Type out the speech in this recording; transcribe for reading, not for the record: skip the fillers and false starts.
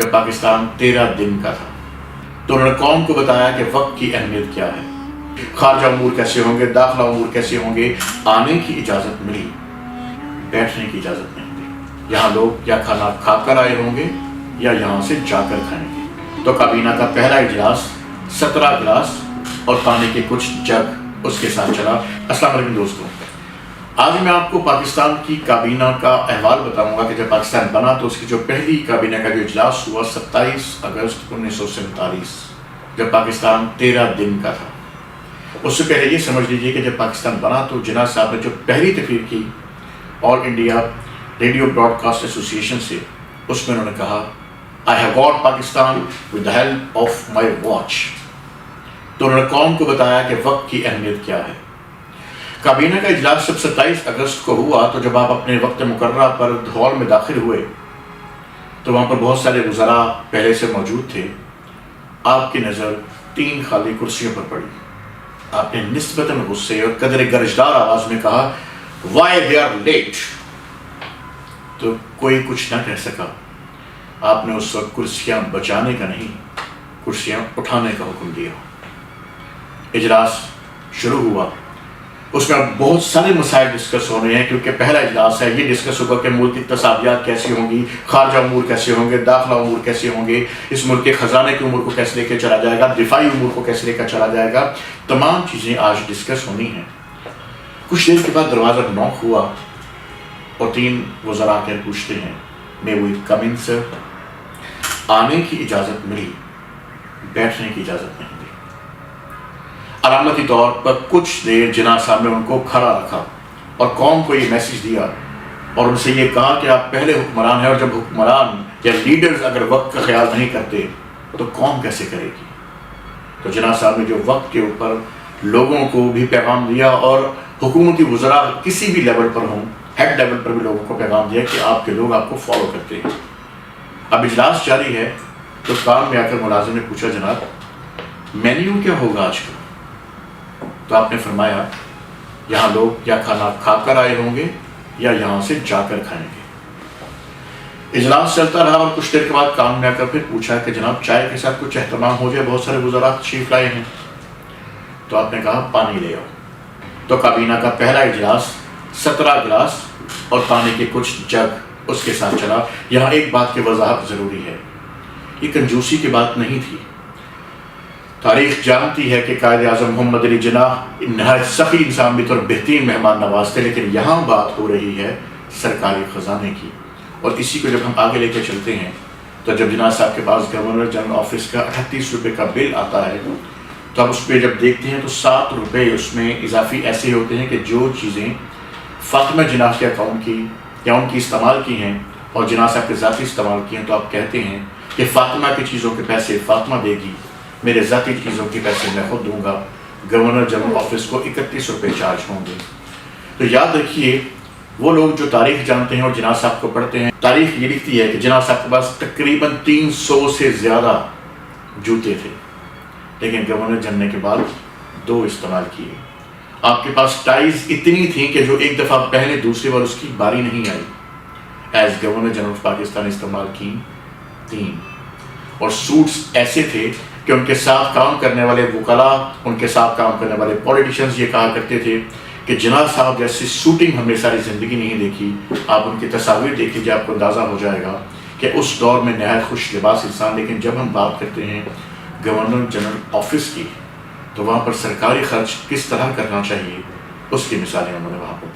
جب پاکستان 13 دن کا تھا تو انہوں نے قوم کو بتایا کہ وقت کی اہمیت کیا ہے، خارجہ امور کیسے ہوں گے، داخلہ امور کیسے ہوں گے۔ آنے کی اجازت ملی، بیٹھنے کی اجازت نہیں ملی۔ یہاں لوگ یا کھانا کھا کر آئے ہوں گے یا یہاں سے جا کر کھائیں گے۔ تو کابینہ کا پہلا اجلاس 17 گلاس اور پانی کے کچھ جگ اس کے ساتھ چلا۔ السلام علیکم دوستوں، آج میں آپ کو پاکستان کی کابینہ کا احوال بتاؤں گا کہ جب پاکستان بنا تو اس کی جو پہلی کابینہ کا جو اجلاس ہوا 27 اگست 1947، جب پاکستان 13 دن کا تھا۔ اس سے پہلے یہ سمجھ لیجئے کہ جب پاکستان بنا تو جناح صاحب نے جو پہلی تقریر کی آل انڈیا ریڈیو براڈ کاسٹ ایسوسی ایشن سے، اس میں انہوں نے کہا I have got Pakistan with the help of my watch۔ تو انہوں نے قوم کو بتایا کہ وقت کی اہمیت کیا ہے۔ کابینہ کا اجلاس جب 27 اگست کو ہوا تو جب آپ اپنے وقت مقررہ پر ہال میں داخل ہوئے تو وہاں پر بہت سارے وزراء پہلے سے موجود تھے۔ آپ کی نظر 3 خالی کرسیوں پر پڑی۔ آپ نے نسبتاً غصے اور قدر گرجدار آواز میں کہا Why they are late؟ تو کوئی کچھ نہ کہہ سکا۔ آپ نے اس وقت کرسیاں بچانے کا نہیں، کرسیاں اٹھانے کا حکم دیا۔ اجلاس شروع ہوا، اس میں بہت سارے مسائل ڈسکس ہو رہے ہیں کیونکہ پہلا اجلاس ہے۔ یہ ڈسکس ہوگا کہ ملک کی تصاویات کیسی ہوں گی، خارجہ امور کیسے ہوں گے، داخلہ امور کیسے ہوں گے، اس ملک کے خزانے کے امور کو کیسے لے کے چلا جائے گا، دفاعی امور کو کیسے لے کر چلا جائے گا۔ تمام چیزیں آج ڈسکس ہونی ہیں۔ کچھ دیر کے بعد دروازہ نوک ہوا اور 3 وزراء آ کر پوچھتے ہیں May we come in sir؟ آنے کی اجازت ملی، بیٹھنے کی اجازت نہیں دی۔ علامتی طور پر کچھ دیر جناح صاحب نے ان کو کھڑا رکھا اور قوم کو یہ میسج دیا اور ان سے یہ کہا کہ آپ پہلے حکمران ہیں، اور جب حکمران یا لیڈرز اگر وقت کا خیال نہیں کرتے تو قوم کیسے کرے گی؟ تو جناح صاحب نے جو وقت کے اوپر لوگوں کو بھی پیغام دیا اور حکومتی وزراء کسی بھی لیول پر ہوں، ہیڈ لیول پر بھی لوگوں کو پیغام دیا کہ آپ کے لوگ آپ کو فالو کرتے ہیں۔ اب اجلاس جاری ہے تو کام میں آ کر ملازم نے پوچھا جناب مینیو کیا ہوگا آج کا؟ تو آپ نے فرمایا یہاں لوگ یا کھانا کھا کر آئے ہوں گے یا یہاں سے جا کر کھائیں گے۔ اجلاس چلتا رہا اور کچھ دیر کے بعد کام میں آ کر پھر پوچھا کہ جناب چائے کے ساتھ کچھ اہتمام ہو جائے، بہت سارے وزراء تشریف لائے ہیں۔ تو آپ نے کہا پانی لے آؤ۔ تو کابینہ کا پہلا اجلاس 17 گلاس اور پانی کے کچھ جگ اس کے ساتھ چلا۔ یہاں ایک بات کی وضاحت ضروری ہے، یہ کنجوسی کی بات نہیں تھی۔ تاریخ جانتی ہے کہ قائد اعظم محمد علی جناح نہایت سخی انسان بھی اور بہترین مہمان نواز تھے، لیکن یہاں بات ہو رہی ہے سرکاری خزانے کی۔ اور اسی کو جب ہم آگے لے کے چلتے ہیں تو جب جناح صاحب کے پاس گورنر جنرل آفس کا 38 روپے کا بل آتا ہے تو ہم اس پہ جب دیکھتے ہیں تو 7 روپے اس میں اضافی ایسے ہوتے ہیں کہ جو چیزیں فاطمہ جناح کے اکاؤنٹ کی یا ان کی استعمال کی ہیں اور جناح صاحب کے ذاتی استعمال کی ہیں، تو آپ کہتے ہیں کہ فاطمہ کی چیزوں کے پیسے فاطمہ دے گی، میرے ذاتی چیزوں کے پیسے میں خود دوں گا۔ گورنر جنرل آفس کو 31 روپے چارج ہوں گے۔ تو یاد رکھیے وہ لوگ جو تاریخ جانتے ہیں اور جناح صاحب کو پڑھتے ہیں، تاریخ یہ لکھتی ہے کہ جناح صاحب کے پاس تقریباً 300 سے زیادہ جوتے تھے، لیکن گورنر جننے کے بعد 2 استعمال کیے۔ آپ کے پاس ٹائز اتنی تھیں کہ جو ایک دفعہ پہلے دوسری بار اس کی باری نہیں آئی۔ ایز گورنر جنرل پاکستان استعمال کی 3، اور سوٹس ایسے تھے کہ ان کے ساتھ کام کرنے والے وکلاء، ان کے ساتھ کام کرنے والے پولیٹیشنز یہ کہا کرتے تھے کہ جناح صاحب جیسی سوٹنگ ہم نے ساری زندگی نہیں دیکھی۔ آپ ان کی تصاویر دیکھ لیجیے، آپ کو اندازہ ہو جائے گا کہ اس دور میں نہایت خوش لباس انسان۔ لیکن جب ہم بات کرتے ہیں گورنر جنرل آفس کی تو وہاں پر سرکاری خرچ کس طرح کرنا چاہیے اس کی مثالیں انہوں نے وہاں پر